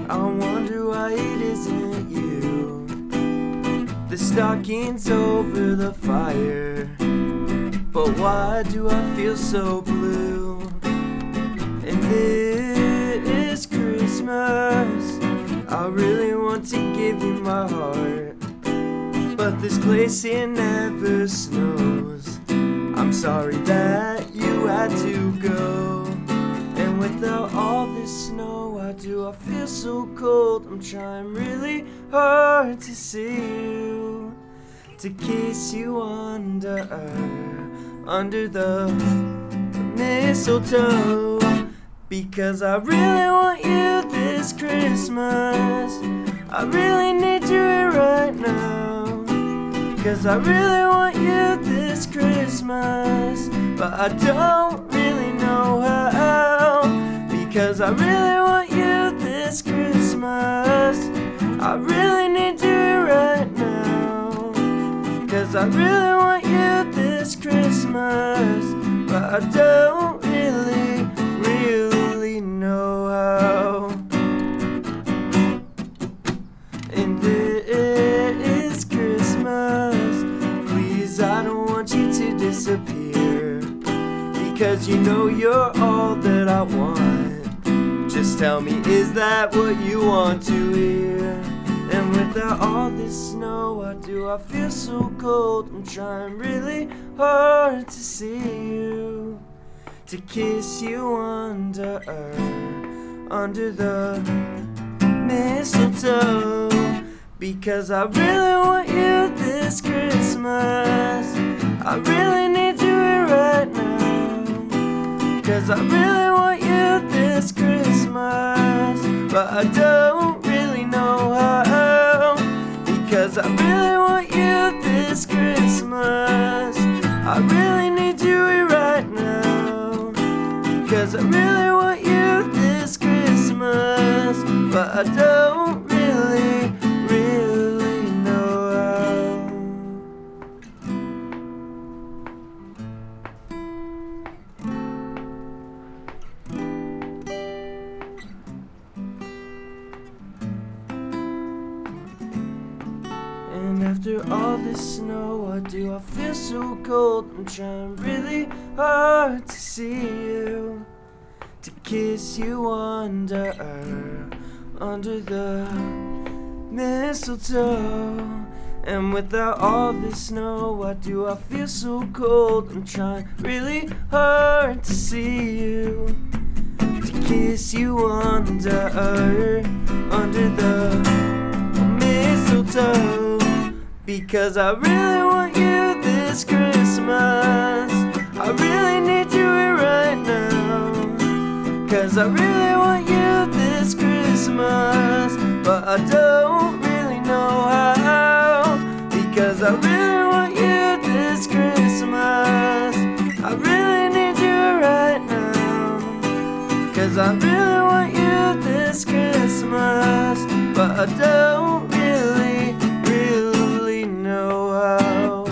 I wonder why it isn't you. The stocking's over the fire, but why do I feel so blue? And this Christmas, I really want to give you my heart, but this place here never snows. I'm sorry that you had to go. And without all this snow, why do I feel so cold? I'm trying really hard to see you, to kiss you under the mistletoe. Because I really want you this Christmas. I really need you here right now. Cause I really want you this Christmas, but I don't really know how. Because I really want you this Christmas. I really need you here right now. Cause I really want you this Christmas, but I don't really know how. And this Christmas, please, I don't want you to disappear, because you know you're all that I want. Just tell me, is that what you want to hear? And without all this snow, why do I feel so cold? I'm trying really hard to see you, to kiss you under the mistletoe. Because I really want you this Christmas. I really need you here right now. Cause I really want you this Christmas, but I don't really know how. Because I really want you this Christmas. I really need you here right now. Cause I really want you this Christmas, but I don't really know how. And after all this snow, why do I feel so cold? I'm trying really hard to see you, to kiss you under the mistletoe. And without all this snow, why do I feel so cold? I'm trying really hard to see you, to kiss you under the mistletoe. Because I really want you this Christmas. I really need you here right now. Cause I really want you this Christmas, but I don't really know how. Because I really want you this Christmas. I really need you right now. Cause I really want you this Christmas, but I don't really know how.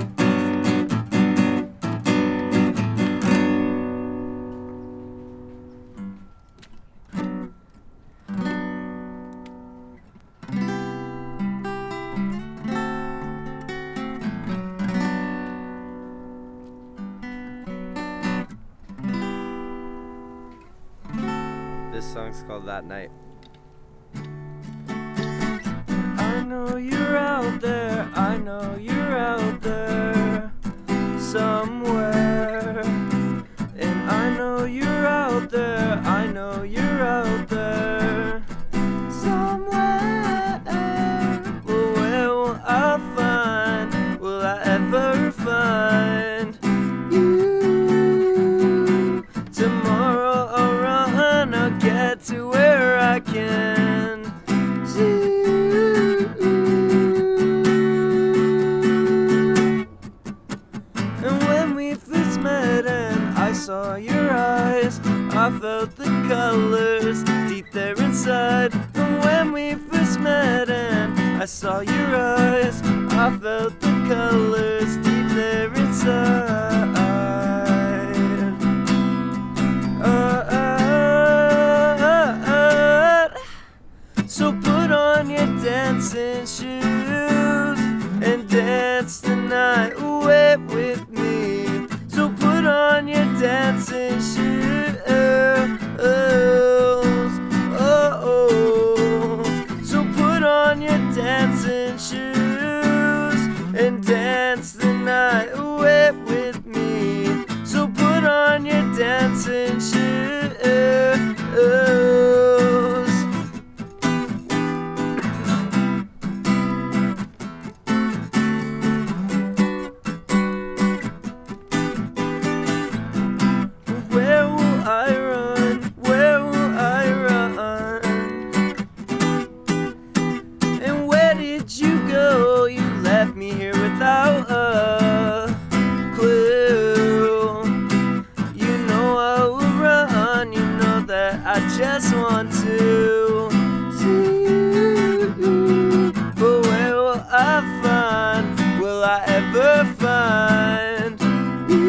This song's called That Night. I know you're out there, I know you're out there somewhere. And I know you're out there, I know you're out there somewhere. Well, where will I find, will I ever find you? Tomorrow I'll run, I'll get to where I can see. Saw your eyes, I felt the colors deep there inside. And when we first met and I saw your eyes, I felt the colors deep there inside. So put on your dancing shoes and dance the night away with me. So put on your dancing shoes. So put on your dancing shoes and dance the night away with me. So put on your dancing shoes. Where will I run? Where will I run? And where did you go? You left me here without a clue. You know I will run. You know that I just want to see you. But where will I find? Will I ever find you?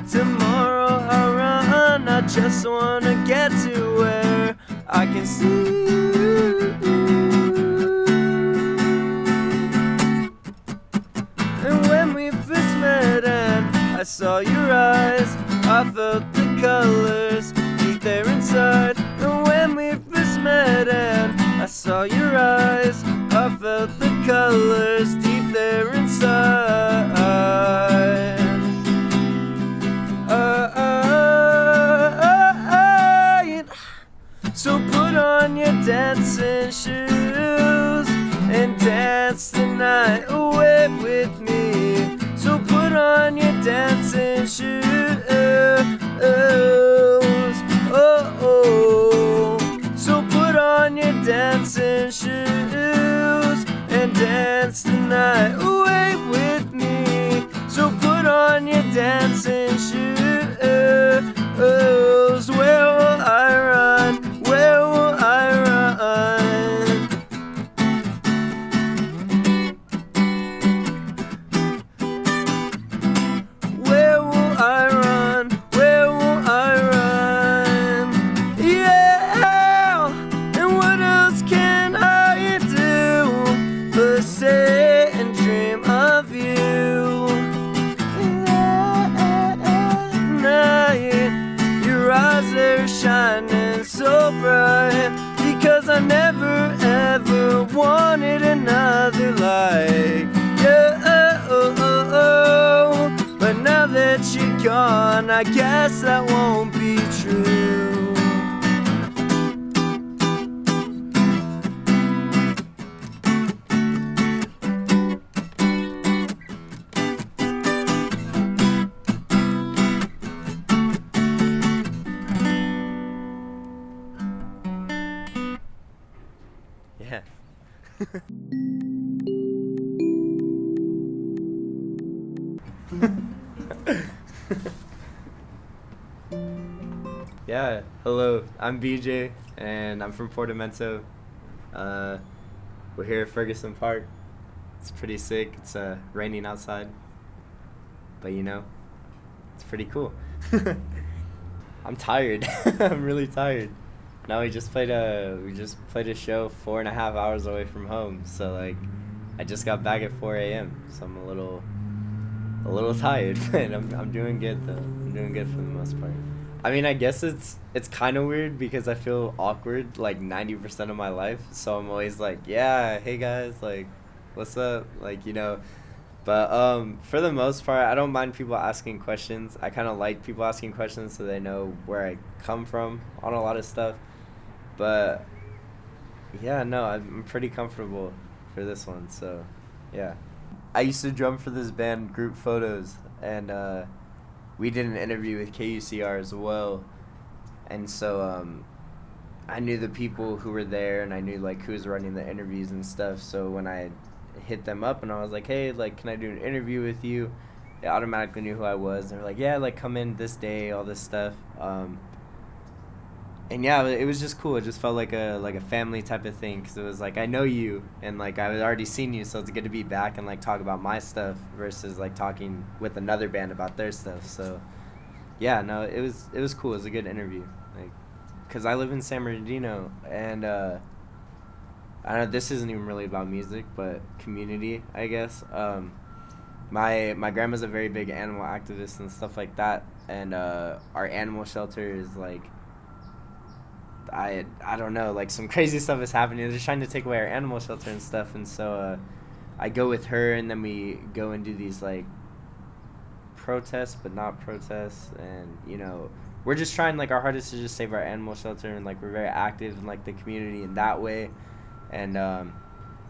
Tomorrow I'll run. I just wanna get to where I can see you. And when we first met and I saw your eyes, I felt the colors deep there inside. And when we first met and I saw your eyes, I felt the colors deep there inside. So put on your dancing shoes and dance the night away with me. So put on your dancing shoes. So put on your dancing shoes and dance the night away with me. So put on your dancing shoes. Where will I run? Where will I run? Where will I run? Where will I run? Yeah! And what else can I do but stay and dream of you? Your eyes are shining so bright, because I never ever wanted another like you. But now that you're gone, I guess that won't be true. Yeah. Yeah, hello, I'm BJ, and I'm from Portamento. We're here at Ferguson Park. It's pretty sick. It's raining outside, but you know, it's pretty cool. I'm tired. I'm really tired. Now we just played a show 4.5 hours away from home. So like, I just got back at 4 a.m. So I'm a little tired, but I'm doing good though. I'm doing good for the most part. I mean, I guess it's kind of weird because I feel awkward like 90% of my life. So I'm always like, yeah, hey guys, like, what's up, like, you know. But for the most part, I don't mind people asking questions. I kind of like people asking questions so they know where I come from on a lot of stuff. But yeah, no, I'm pretty comfortable for this one. So yeah, I used to drum for this band, Group Photos, and we did an interview with KUCR as well. And so I knew the people who were there, and I knew like who was running the interviews and stuff. So when I hit them up and I was like, hey, like, can I do an interview with you? They automatically knew who I was. They were like, yeah, like, come in this day, all this stuff. And yeah, it was just cool. It just felt like a family type of thing, because it was like, I know you, and like I had already seen you, so it's good to be back and like talk about my stuff versus like talking with another band about their stuff. So yeah, no, it was cool. It was a good interview. Like, because I live in San Bernardino, and I don't know, this isn't even really about music, but community, I guess. My grandma's a very big animal activist and stuff like that, and our animal shelter is like, I don't know, like some crazy stuff is happening. They're trying to take away our animal shelter and stuff, and so I go with her, and then we go and do these like protests, but not protests, and we're just trying like our hardest to just save our animal shelter, and like we're very active in like the community in that way, and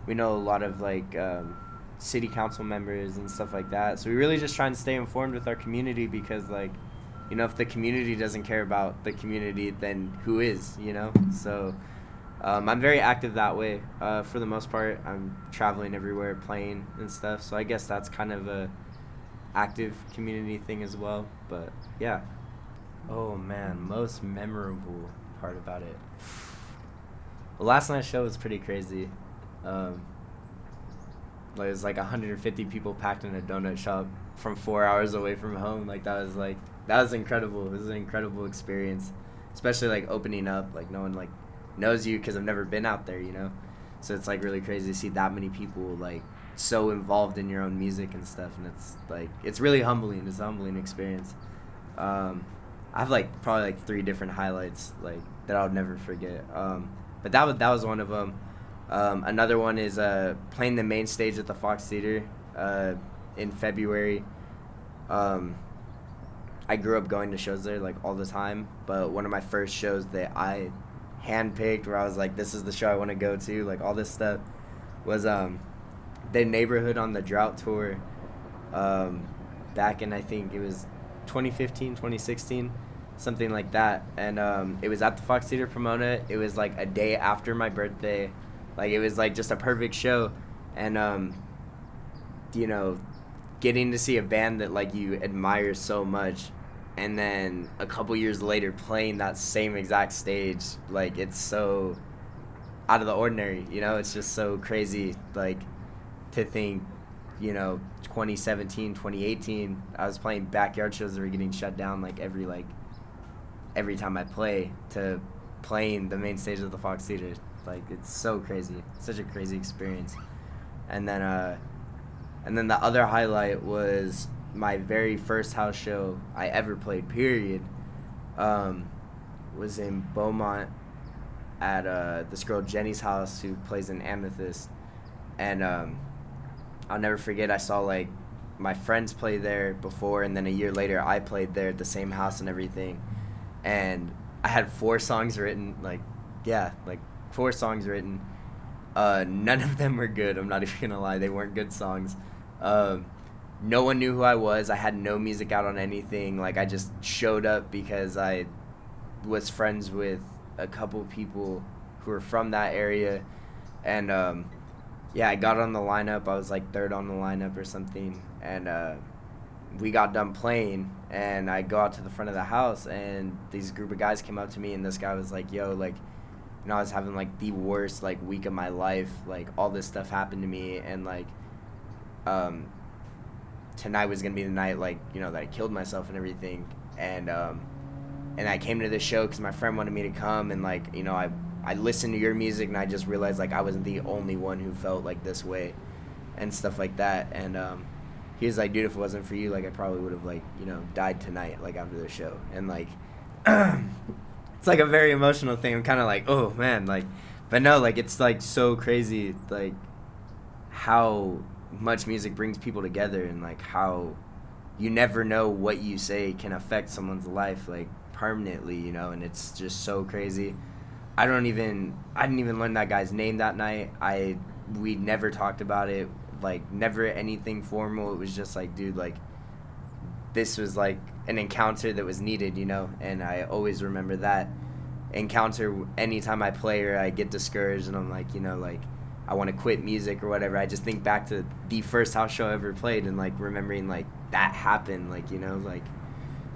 we know a lot of like city council members and stuff like that. So we really just try and stay informed with our community, because like if the community doesn't care about the community, then who is, So I'm very active that way. For the most part, I'm traveling everywhere, playing and stuff. So I guess that's kind of a active community thing as well. But yeah. Oh man, most memorable part about it. Well, last night's show was pretty crazy. It was like 150 people packed in a donut shop from 4 hours away from home. That was incredible. It was an incredible experience, especially like opening up. Like no one like knows you because I've never been out there, So it's like really crazy to see that many people like so involved in your own music and stuff, and it's really humbling. It's a humbling experience. I have like probably like 3 different highlights like that I'll never forget. But that was one of them. Another one is playing the main stage at the Fox Theater in February. I grew up going to shows there like all the time, but one of my first shows that I handpicked, where I was like, this is the show I want to go to, like all this stuff, was the Neighborhood on the Drought tour, back in, I think it was 2015, 2016, something like that. And it was at the Fox Theater Pomona. It was like a day after my birthday. Like it was like just a perfect show. And getting to see a band that like you admire so much, and then a couple years later playing that same exact stage, like it's so out of the ordinary, it's just so crazy, like to think, 2017, 2018, I was playing backyard shows that were getting shut down like every time I play, to playing the main stage of the Fox Theater. Like it's so crazy, such a crazy experience. And then the other highlight was my very first house show I ever played, period. Was in Beaumont at this girl Jenny's house, who plays in Amethyst. And I'll never forget, I saw like my friends play there before, and then a year later I played there at the same house and everything. And I had 4 songs written, 4 songs written. None of them were good, I'm not even gonna lie, they weren't good songs. No one knew who I was. I had no music out on anything. Like I just showed up because I was friends with a couple people who were from that area, and I got on the lineup. I was like 3rd on the lineup or something, and we got done playing, and I go out to the front of the house, and these group of guys came up to me, and this guy was like, yo, like, I was having like the worst like week of my life, like all this stuff happened to me, and like tonight was gonna be the night, like, that I killed myself and everything. And I came to this show because my friend wanted me to come, and like, I listened to your music, and I just realized like I wasn't the only one who felt like this way and stuff like that. And he was like, dude, if it wasn't for you, like I probably would have like, died tonight, like after the show. And like it's like a very emotional thing. I'm kind of like, oh man, like, but no, like it's like so crazy, like how much music brings people together, and like how you never know what you say can affect someone's life like permanently, and it's just so crazy. I didn't even learn that guy's name that night. We never talked about it, like never anything formal. It was just like, dude, like this was like an encounter that was needed, and I always remember that encounter anytime I play or I get discouraged and I'm like, like I want to quit music or whatever. I just think back to the first house show I ever played, and like remembering like that happened, like, like,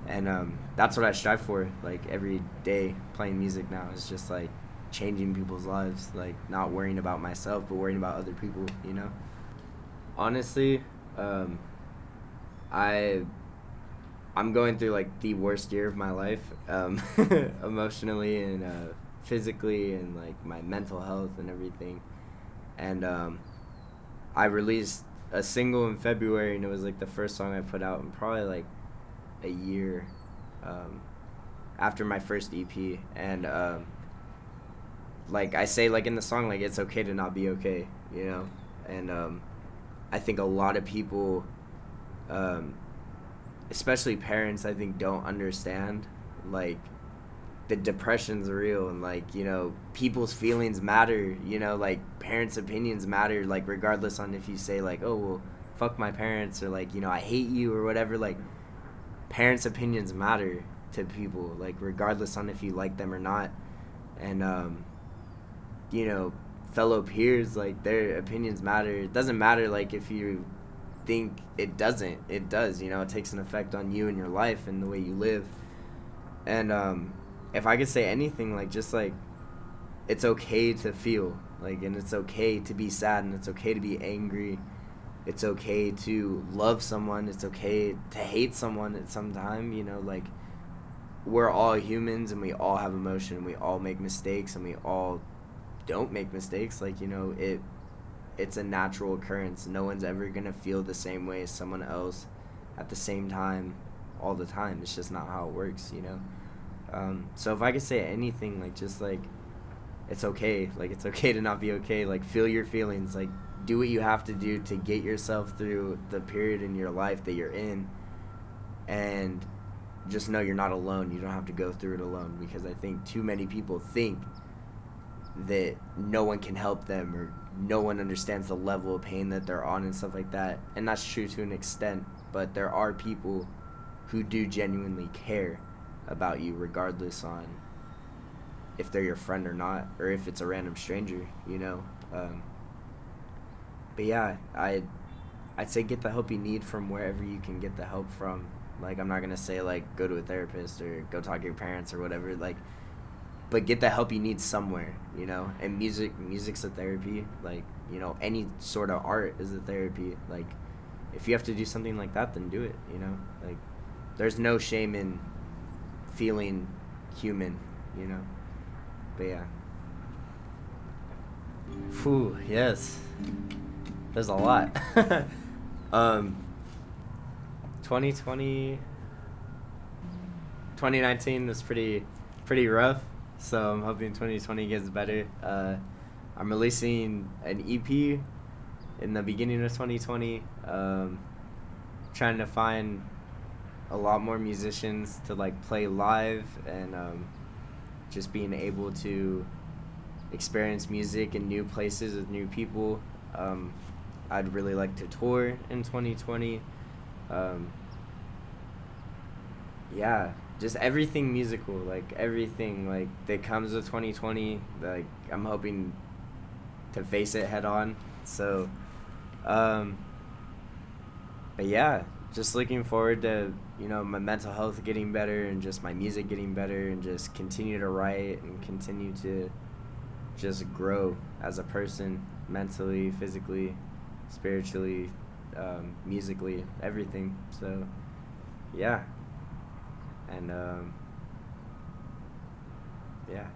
and that's what I strive for, like every day playing music now, is just like changing people's lives, like not worrying about myself but worrying about other people, Honestly, I'm going through like the worst year of my life, emotionally and physically, and like my mental health and everything. And I released a single in February, and it was like the first song I put out in probably like a year, um, after my first EP. And like I say, like in the song, like it's okay to not be okay, you know. And I think a lot of people, um, especially parents, I think don't understand, like, the depression's real, and like, you know, people's feelings matter, you know, like parents' opinions matter, like regardless on if you say like, oh well, fuck my parents, or like, you know, I hate you or whatever. Like, parents' opinions matter to people, like regardless on if you like them or not. And you know, fellow peers, like their opinions matter. It doesn't matter like if you think it doesn't, it does, you know. It takes an effect on you and your life and the way you live. And if I could say anything, like, just like, it's okay to feel like, and it's okay to be sad, and it's okay to be angry. It's okay to love someone. It's okay to hate someone at some time, you know. Like, we're all humans, and we all have emotion, and we all make mistakes, and we all don't make mistakes. Like, you know, it's a natural occurrence. No one's ever gonna feel the same way as someone else at the same time all the time. It's just not how it works, you know. So if I could say anything, like, just like, it's okay. Like, it's okay to not be okay. Like, feel your feelings. Like, do what you have to do to get yourself through the period in your life that you're in, and just know you're not alone. You don't have to go through it alone, because I think too many people think that no one can help them, or no one understands the level of pain that they're on and stuff like that. And that's true to an extent, but there are people who do genuinely care about you, regardless on if they're your friend or not, or if it's a random stranger, you know. But yeah, I'd say get the help you need from wherever you can get the help from. Like, I'm not gonna say like go to a therapist or go talk to your parents or whatever. Like, but get the help you need somewhere, you know. And music's a therapy. Like, you know, any sort of art is a therapy. Like, if you have to do something like that, then do it, you know. Like, there's no shame in feeling human, you know. But yeah. Whew, yes. There's a lot. 2020, 2019 was pretty rough, so I'm hoping 2020 gets better. I'm releasing an EP in the beginning of 2020. Trying to find a lot more musicians to like play live, and just being able to experience music in new places with new people. I'd really like to tour in 2020. Yeah, just everything musical, like everything like that comes with 2020. Like, I'm hoping to face it head on. So, but yeah, just looking forward to, you know, my mental health getting better, and just my music getting better, and just continue to write and continue to just grow as a person, mentally, physically, spiritually, musically, everything. So yeah. And yeah.